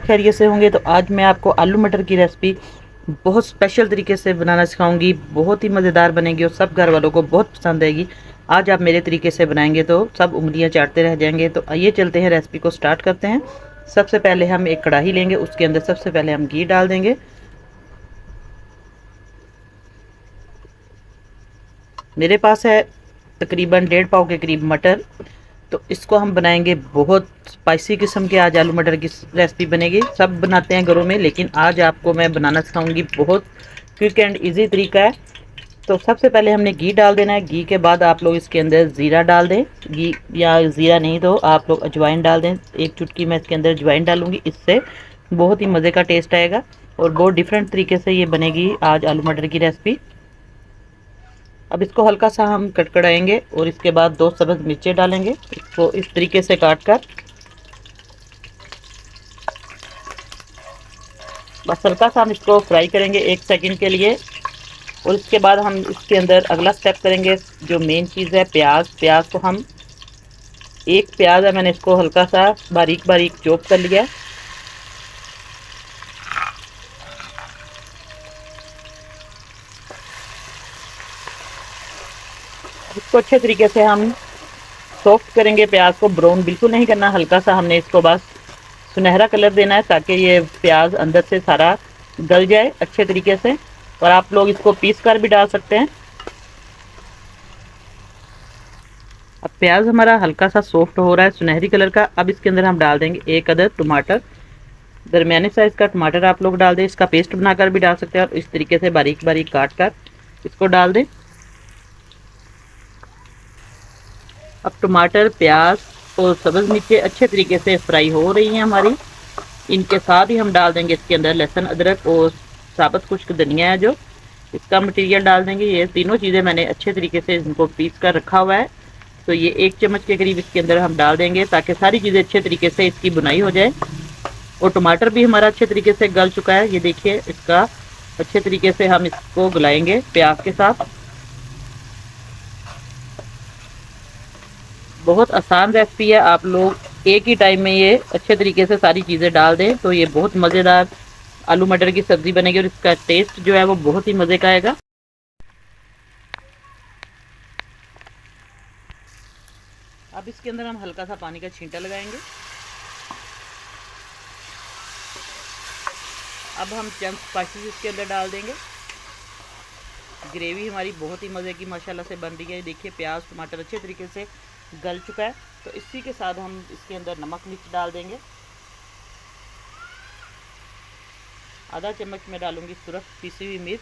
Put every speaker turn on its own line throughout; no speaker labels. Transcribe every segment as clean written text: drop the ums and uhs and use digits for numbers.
खैरियत से होंगे। तो आज मैं आपको आलू मटर की रेसिपी बहुत स्पेशल तरीके से बनाना सिखाऊंगी। बहुत ही मज़ेदार बनेगी और सब घर वालों को बहुत पसंद आएगी। आज आप मेरे तरीके से बनाएंगे तो सब उंगलियां चाटते रह जाएंगे। तो आइए चलते हैं, रेसिपी को स्टार्ट करते हैं। सबसे पहले हम एक कढ़ाई लेंगे, उसके अंदर सबसे पहले हम घी डाल देंगे। मेरे पास है तकरीबन 1.5 पाव के करीब मटर। तो इसको हम बनाएंगे बहुत स्पाइसी किस्म के। आज आलू मटर की रेसिपी बनेगी। सब बनाते हैं घरों में, लेकिन आज आपको मैं बनाना सिखाऊंगी। बहुत क्विक एंड इजी तरीका है। तो सबसे पहले हमने घी डाल देना है। घी के बाद आप लोग इसके अंदर ज़ीरा डाल दें। घी या ज़ीरा नहीं तो आप लोग अजवाइन डाल दें। एक चुटकी मैं इसके अंदर अजवाइन डालूंगी, इससे बहुत ही मज़े का टेस्ट आएगा और बहुत डिफरेंट तरीके से ये बनेगी आज आलू मटर की रेसिपी। अब इसको हल्का सा हम कड़कड़ाएंगे और इसके बाद 2 सब्ज़ मिर्चें डालेंगे, इसको इस तरीके से काट कर। बस हल्का सा हम इसको फ्राई करेंगे 1 सेकंड के लिए। और इसके बाद हम इसके अंदर अगला स्टेप करेंगे, जो मेन चीज़ है प्याज। प्याज को हम, एक प्याज है, मैंने इसको हल्का सा बारीक बारीक चॉप कर लिया है। इसको अच्छे तरीके से हम सॉफ्ट करेंगे। प्याज को ब्राउन बिल्कुल नहीं करना, हल्का सा हमने इसको बस सुनहरा कलर देना है, ताकि ये प्याज अंदर से सारा गल जाए अच्छे तरीके से। और आप लोग इसको पीस कर भी डाल सकते हैं। अब प्याज हमारा हल्का सा सॉफ्ट हो रहा है, सुनहरी कलर का। अब इसके अंदर हम डाल देंगे 1 अदद टमाटर। दरमियाने साइज का टमाटर आप लोग डाल दें। इसका पेस्ट बनाकर भी डाल सकते हैं और इस तरीके से बारीक बारीक काट कर इसको डाल दें। अब टमाटर, प्याज और सब्ज़ मिर्चें अच्छे तरीके से फ्राई हो रही हैं हमारी। इनके साथ ही हम डाल देंगे इसके अंदर लहसुन, अदरक और साबुत खुश्क धनिया है जो, इसका मटेरियल डाल देंगे। ये तीनों चीज़ें मैंने अच्छे तरीके से इनको पीस कर रखा हुआ है। तो ये 1 चम्मच के करीब इसके अंदर हम डाल देंगे, ताकि सारी चीज़ें अच्छे तरीके से इसकी बुनाई हो जाए। और टमाटर भी हमारा अच्छे तरीके से गल चुका है, ये देखिए। इसका अच्छे तरीके से हम इसको गलाएंगे प्याज के साथ। बहुत आसान रेसिपी है, आप लोग एक ही टाइम में ये अच्छे तरीके से सारी चीज़ें डाल दें तो ये बहुत मज़ेदार आलू मटर की सब्ज़ी बनेगी और इसका टेस्ट जो है वो बहुत ही मज़े का आएगा। अब इसके अंदर हम हल्का सा पानी का छींटा लगाएंगे। अब हम चंद स्पाइसेस इसके अंदर डाल देंगे। ग्रेवी हमारी बहुत ही मज़े की माशाल्लाह से बन रही है। देखिए प्याज टमाटर अच्छे तरीके से गल चुका है। तो इसी के साथ हम इसके अंदर नमक मिर्च डाल देंगे। आधा चम्मच में डालूंगी सुरख पीसी हुई मिर्च,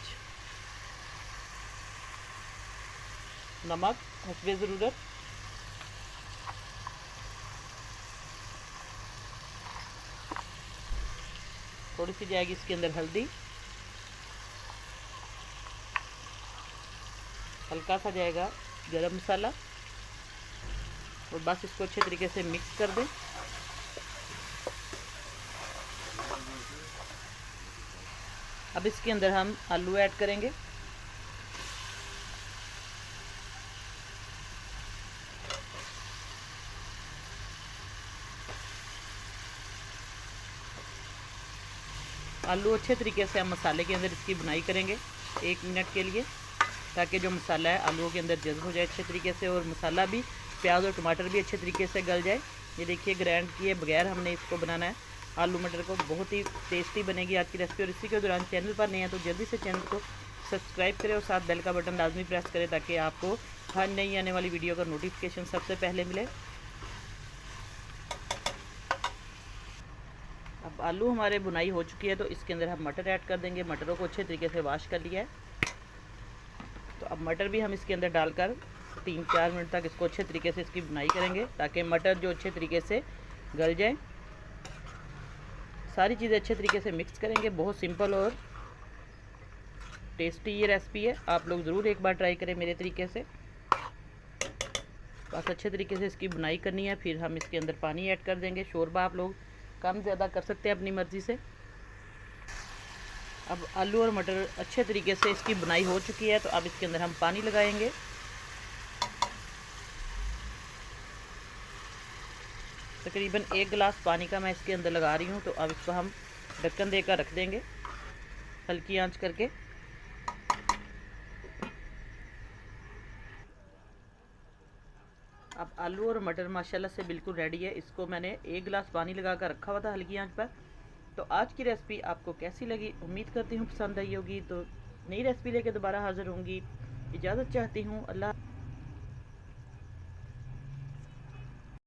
नमक हस्बे ज़रूरत, थोड़ी सी जाएगी इसके अंदर हल्दी, हल्का सा जाएगा गरम मसाला। और बस इसको अच्छे तरीके से मिक्स कर दें। अब इसके अंदर हम आलू ऐड करेंगे। आलू अच्छे तरीके से हम मसाले के अंदर इसकी बुनाई करेंगे 1 मिनट के लिए, ताकि जो मसाला है आलूओं के अंदर जज्ब हो जाए अच्छे तरीके से और मसाला भी, प्याज और टमाटर भी अच्छे तरीके से गल जाए। ये देखिए ग्राइंड किए बगैर हमने इसको बनाना है आलू मटर को। बहुत ही टेस्टी बनेगी आज की रेसिपी। और इसी के दौरान चैनल पर नहीं है तो जल्दी से चैनल को सब्सक्राइब करें और साथ बेल का बटन लाजमी प्रेस करें, ताकि आपको हर नई आने वाली वीडियो का नोटिफिकेशन सबसे पहले मिले। अब आलू हमारे बुनाई हो चुकी है, तो इसके अंदर हम मटर ऐड कर देंगे। मटरों को अच्छे तरीके से वॉश कर लिया है। तो अब मटर भी हम इसके अंदर डालकर 3-4 मिनट तक इसको अच्छे तरीके से इसकी बुनाई करेंगे, ताकि मटर जो अच्छे तरीके से गल जाए। सारी चीज़ें अच्छे तरीके से मिक्स करेंगे। बहुत सिंपल और टेस्टी ये रेसिपी है, आप लोग ज़रूर एक बार ट्राई करें मेरे तरीके से। बस अच्छे तरीके से इसकी बुनाई करनी है। फिर हम इसके अंदर पानी ऐड कर देंगे। शोरबा आप लोग कम ज़्यादा कर सकते हैं अपनी मर्ज़ी से। अब आलू और मटर अच्छे तरीके से इसकी बुनाई हो चुकी है, तो अब इसके अंदर हम पानी लगाएंगे। तकरीबन 1 गिलास पानी का मैं इसके अंदर लगा रही हूँ। तो अब इसको हम ढक्कन देकर रख देंगे हल्की आंच करके। अब आलू और मटर माशाल्लाह से बिल्कुल रेडी है। इसको मैंने 1 गिलास पानी लगा कर रखा हुआ था हल्की आंच पर। तो आज की रेसिपी आपको कैसी लगी, उम्मीद करती हूँ पसंद आई होगी। तो नई रेसिपी लेकर दोबारा हाजिर होंगी। इजाज़त चाहती हूँ। अल्लाह।